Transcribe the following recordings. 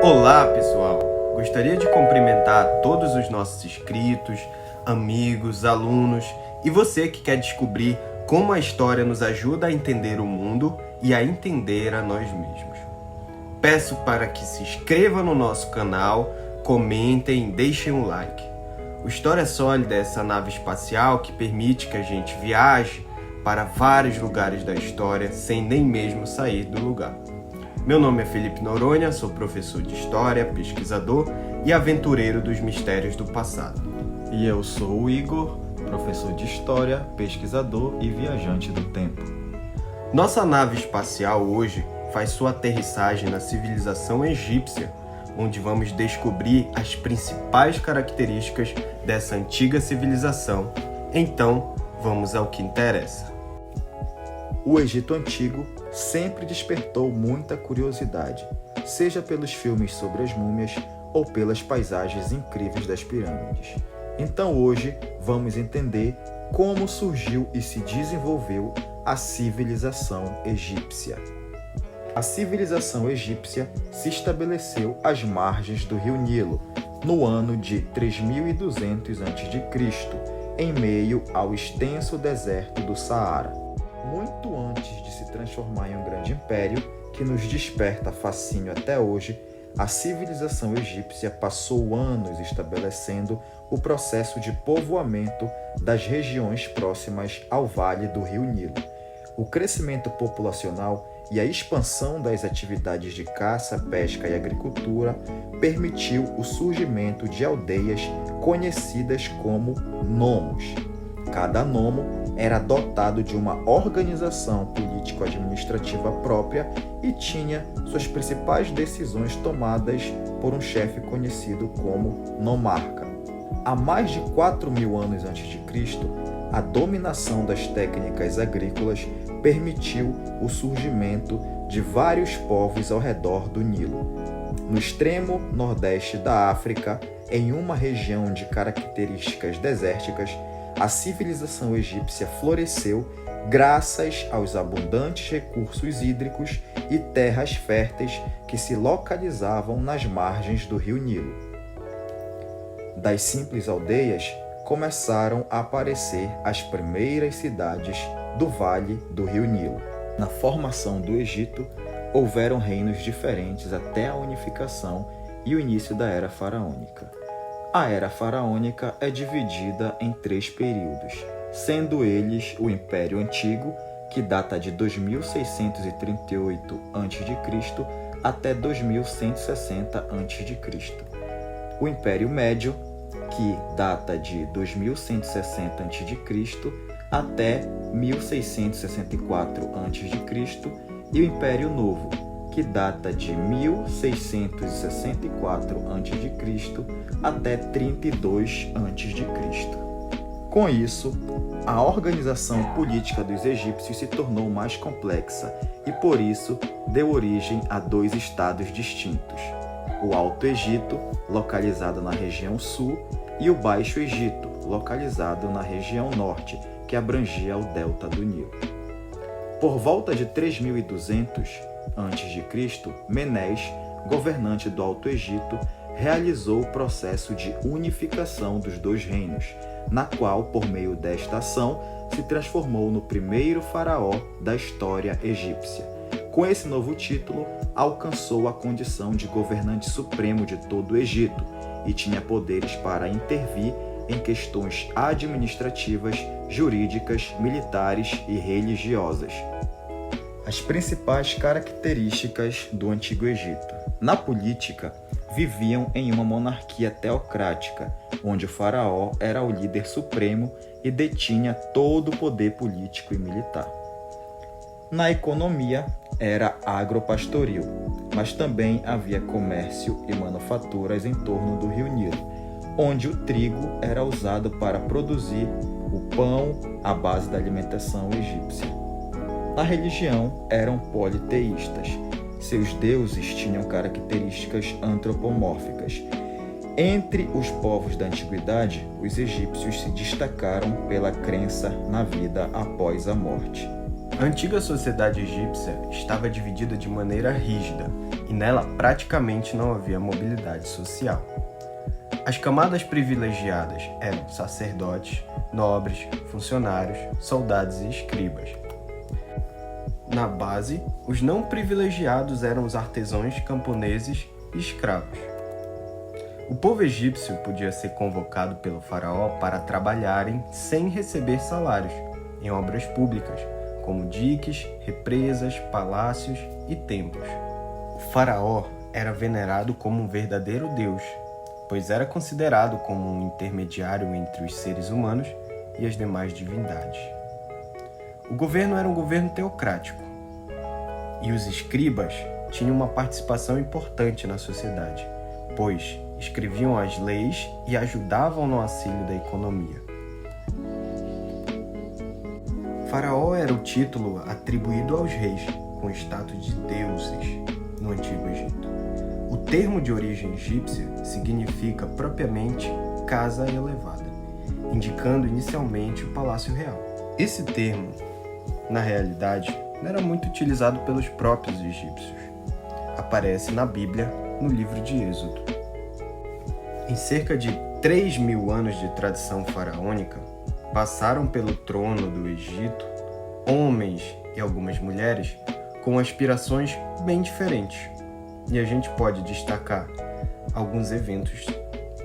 Olá, pessoal! Gostaria de cumprimentar todos os nossos inscritos, amigos, alunos e você que quer descobrir como a história nos ajuda a entender o mundo e a entender a nós mesmos. Peço para que se inscrevam no nosso canal, comentem, deixem um like. O História Sólida é essa nave espacial que permite que a gente viaje para vários lugares da história sem nem mesmo sair do lugar. Meu nome é Felipe Noronha, sou professor de História, pesquisador e aventureiro dos mistérios do passado. E eu sou o Igor, professor de História, pesquisador e viajante do tempo. Nossa nave espacial hoje faz sua aterrissagem na civilização egípcia, onde vamos descobrir as principais características dessa antiga civilização. Então, vamos ao que interessa. O Egito Antigo sempre despertou muita curiosidade, seja pelos filmes sobre as múmias ou pelas paisagens incríveis das pirâmides. Então hoje vamos entender como surgiu e se desenvolveu a civilização egípcia. A civilização egípcia se estabeleceu às margens do rio Nilo, no ano de 3200 a.C., em meio ao extenso deserto do Saara. Muito antes de se transformar em um grande império, que nos desperta fascínio até hoje, a civilização egípcia passou anos estabelecendo o processo de povoamento das regiões próximas ao vale do rio Nilo. O crescimento populacional e a expansão das atividades de caça, pesca e agricultura permitiu o surgimento de aldeias conhecidas como nomos. Cada nomo era dotado de uma organização político-administrativa própria e tinha suas principais decisões tomadas por um chefe conhecido como nomarca. Há mais de 4.000 anos antes de Cristo, a dominação das técnicas agrícolas permitiu o surgimento de vários povos ao redor do Nilo. No extremo nordeste da África, em uma região de características desérticas, a civilização egípcia floresceu graças aos abundantes recursos hídricos e terras férteis que se localizavam nas margens do rio Nilo. Das simples aldeias, começaram a aparecer as primeiras cidades do vale do rio Nilo. Na formação do Egito, houveram reinos diferentes até a unificação e o início da Era Faraônica. A Era Faraônica é dividida em 3 períodos, sendo eles o Império Antigo, que data de 2638 a.C. até 2160 a.C. O Império Médio, que data de 2160 a.C. até 1664 a.C. e o Império Novo, que data de 1664 a.C. até 32 a.C. Com isso, a organização política dos egípcios se tornou mais complexa e, por isso, deu origem a 2 estados distintos: o Alto Egito, localizado na região sul, e o Baixo Egito, localizado na região norte, que abrangia o delta do Nilo. Por volta de 3200 a.C., Menés, governante do Alto Egito, realizou o processo de unificação dos 2 reinos, na qual, por meio desta ação, se transformou no primeiro faraó da história egípcia. Com esse novo título, alcançou a condição de governante supremo de todo o Egito e tinha poderes para intervir em questões administrativas, jurídicas, militares e religiosas. As principais características do Antigo Egito. Na política, viviam em uma monarquia teocrática, onde o faraó era o líder supremo e detinha todo o poder político e militar. Na economia, era agropastoril, mas também havia comércio e manufaturas em torno do rio Nilo, onde o trigo era usado para produzir o pão, a base da alimentação egípcia. Na religião, eram politeístas. Seus deuses tinham características antropomórficas. Entre os povos da antiguidade, os egípcios se destacaram pela crença na vida após a morte. A antiga sociedade egípcia estava dividida de maneira rígida e nela praticamente não havia mobilidade social. As camadas privilegiadas eram sacerdotes, nobres, funcionários, soldados e escribas. Na base, os não privilegiados eram os artesãos, camponeses e escravos. O povo egípcio podia ser convocado pelo faraó para trabalharem sem receber salários em obras públicas, como diques, represas, palácios e templos. O faraó era venerado como um verdadeiro deus, pois era considerado como um intermediário entre os seres humanos e as demais divindades. O governo era um governo teocrático, e os escribas tinham uma participação importante na sociedade, pois escreviam as leis e ajudavam no auxílio da economia. Faraó era o título atribuído aos reis, com status de deuses no Antigo Egito. O termo de origem egípcia significa propriamente casa elevada, indicando inicialmente o palácio real. Esse termo, na realidade, não era muito utilizado pelos próprios egípcios. Aparece na Bíblia, no livro de Êxodo. Em cerca de 3.000 anos de tradição faraônica, passaram pelo trono do Egito homens e algumas mulheres com aspirações bem diferentes. E a gente pode destacar alguns eventos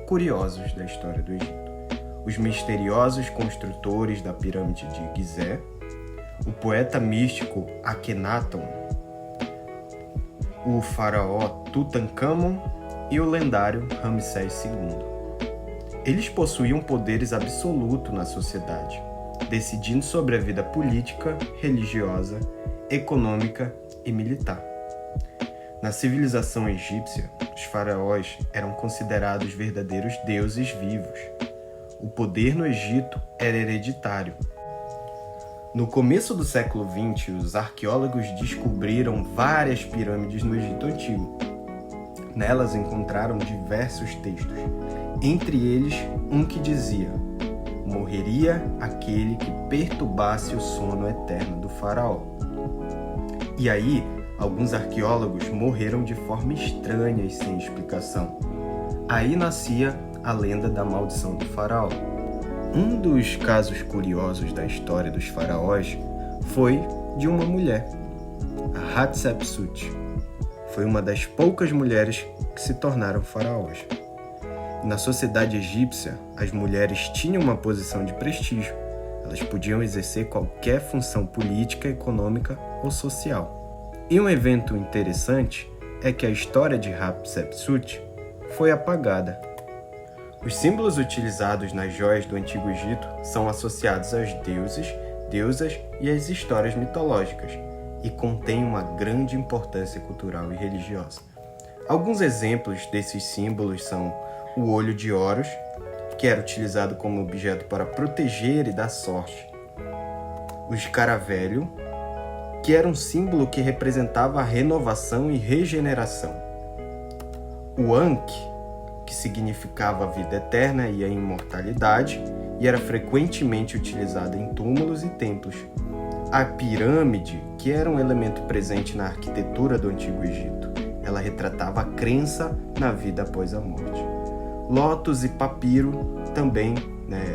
curiosos da história do Egito. Os misteriosos construtores da pirâmide de Gizé, o poeta místico Akhenaton, o faraó Tutankhamon e o lendário Ramsés II. Eles possuíam poderes absolutos na sociedade, decidindo sobre a vida política, religiosa, econômica e militar. Na civilização egípcia, os faraós eram considerados verdadeiros deuses vivos. O poder no Egito era hereditário. No começo do século XX, os arqueólogos descobriram várias pirâmides no Egito Antigo. Nelas encontraram diversos textos, entre eles um que dizia: morreria aquele que perturbasse o sono eterno do faraó. E aí, alguns arqueólogos morreram de forma estranha e sem explicação. Aí nascia a lenda da maldição do faraó. Um dos casos curiosos da história dos faraós foi de uma mulher, a Hatshepsut. Foi uma das poucas mulheres que se tornaram faraós. Na sociedade egípcia, as mulheres tinham uma posição de prestígio. Elas podiam exercer qualquer função política, econômica ou social. E um evento interessante é que a história de Hatshepsut foi apagada. Os símbolos utilizados nas joias do Antigo Egito são associados aos deuses, deusas e às histórias mitológicas, e contêm uma grande importância cultural e religiosa. Alguns exemplos desses símbolos são o olho de Horus, que era utilizado como objeto para proteger e dar sorte. O escaravelho, que era um símbolo que representava a renovação e regeneração. O Ankh, que significava a vida eterna e a imortalidade, e era frequentemente utilizado em túmulos e templos. A pirâmide, que era um elemento presente na arquitetura do Antigo Egito. Ela retratava a crença na vida após a morte. Lótus e papiro também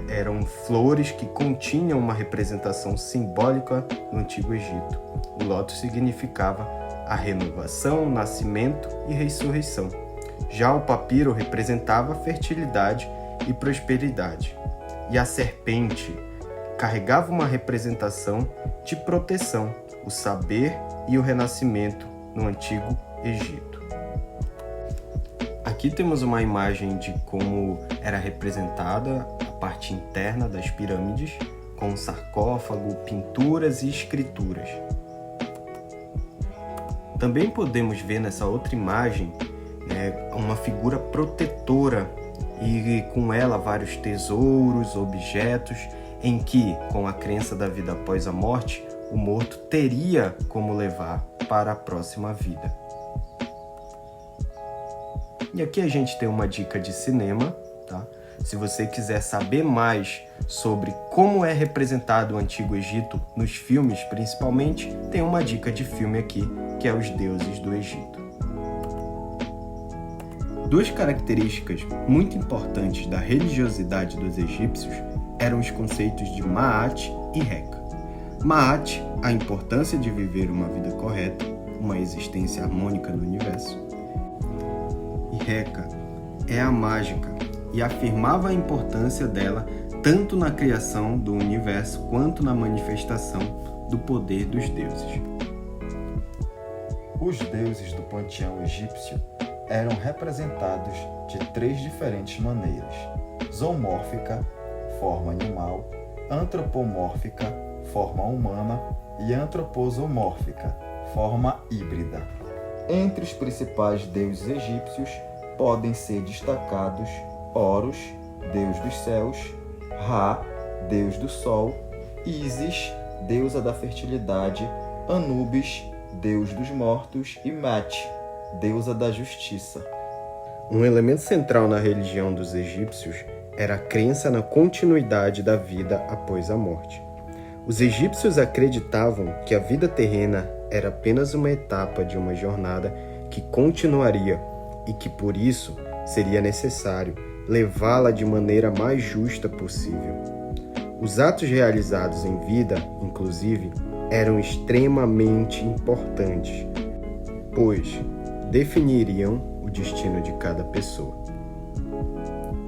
eram flores que continham uma representação simbólica no Antigo Egito. O lótus significava a renovação, nascimento e ressurreição. Já o papiro representava fertilidade e prosperidade. E a serpente carregava uma representação de proteção, o saber e o renascimento no Antigo Egito. Aqui temos uma imagem de como era representada a parte interna das pirâmides, com um sarcófago, pinturas e escrituras. Também podemos ver nessa outra imagem uma figura protetora e com ela vários tesouros, objetos, em que, com a crença da vida após a morte, o morto teria como levar para a próxima vida. E aqui a gente tem uma dica de cinema, tá? Se você quiser saber mais sobre como é representado o Antigo Egito nos filmes, principalmente, tem uma dica de filme aqui, que é Os Deuses do Egito. Duas características muito importantes da religiosidade dos egípcios eram os conceitos de Ma'at e Reka. Ma'at, a importância de viver uma vida correta, uma existência harmônica no universo. E Reka é a mágica, e afirmava a importância dela tanto na criação do universo quanto na manifestação do poder dos deuses. Os deuses do panteão egípcio eram representados de 3 diferentes maneiras: zoomórfica, forma animal, antropomórfica, forma humana, e antroposomórfica, forma híbrida. Entre os principais deuses egípcios podem ser destacados Horus, deus dos céus, Ra, deus do sol, Ísis, deusa da fertilidade, Anubis, deus dos mortos, e Mat, deusa da justiça. Um elemento central na religião dos egípcios era a crença na continuidade da vida após a morte. Os egípcios acreditavam que a vida terrena era apenas uma etapa de uma jornada que continuaria e que, por isso, seria necessário levá-la de maneira mais justa possível. Os atos realizados em vida, inclusive, eram extremamente importantes, pois definiriam o destino de cada pessoa.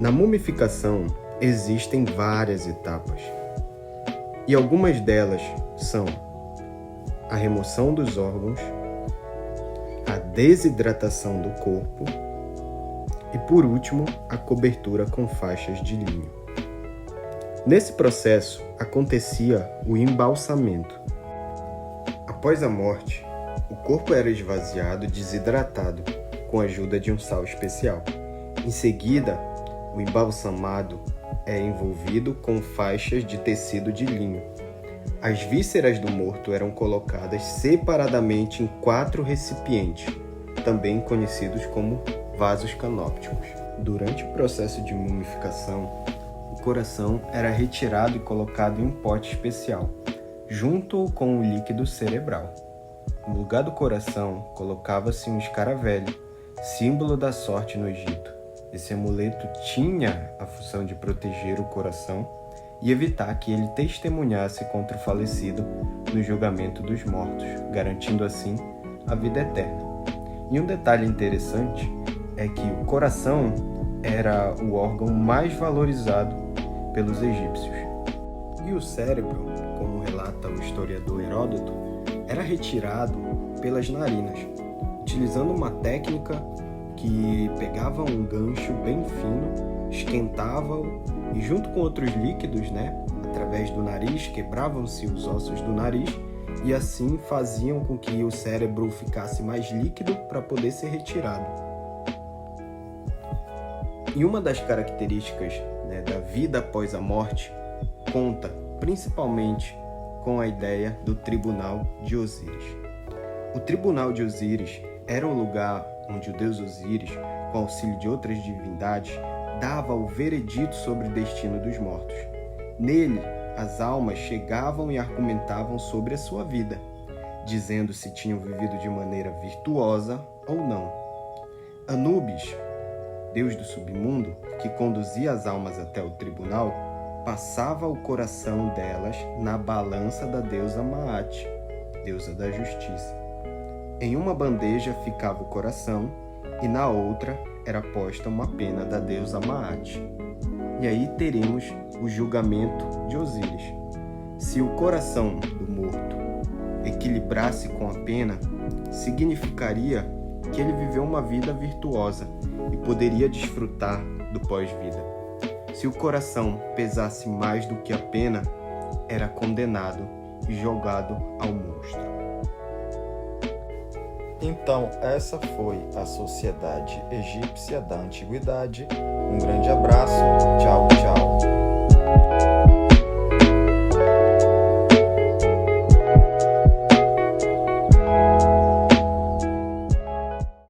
Na mumificação existem várias etapas, e algumas delas são a remoção dos órgãos, a desidratação do corpo e, por último, a cobertura com faixas de linho. Nesse processo acontecia o embalsamento. Após a morte, o corpo era esvaziado e desidratado com a ajuda de um sal especial. Em seguida, o embalsamado é envolvido com faixas de tecido de linho. As vísceras do morto eram colocadas separadamente em 4 recipientes, também conhecidos como vasos canópticos. Durante o processo de mumificação, o coração era retirado e colocado em um pote especial, junto com o líquido cerebral. No lugar do coração, colocava-se um escaravelho, símbolo da sorte no Egito. Esse amuleto tinha a função de proteger o coração e evitar que ele testemunhasse contra o falecido no julgamento dos mortos, garantindo assim a vida eterna. E um detalhe interessante é que o coração era o órgão mais valorizado pelos egípcios. E o cérebro, como relata o historiador Heródoto, era retirado pelas narinas, utilizando uma técnica que pegava um gancho bem fino, esquentava-o e, junto com outros líquidos, através do nariz, quebravam-se os ossos do nariz e assim faziam com que o cérebro ficasse mais líquido para poder ser retirado. E uma das características da vida após a morte conta principalmente com a ideia do Tribunal de Osíris. O Tribunal de Osíris era um lugar onde o deus Osíris, com auxílio de outras divindades, dava o veredito sobre o destino dos mortos. Nele, as almas chegavam e argumentavam sobre a sua vida, dizendo se tinham vivido de maneira virtuosa ou não. Anubis, deus do submundo, que conduzia as almas até o tribunal, passava o coração delas na balança da deusa Maat, deusa da justiça. Em uma bandeja ficava o coração e na outra era posta uma pena da deusa Maat. E aí teremos o julgamento de Osíris. Se o coração do morto equilibrasse com a pena, significaria que ele viveu uma vida virtuosa e poderia desfrutar do pós-vida. Se o coração pesasse mais do que a pena, era condenado e jogado ao monstro. Então, essa foi a sociedade egípcia da antiguidade. Um grande abraço. Tchau, tchau.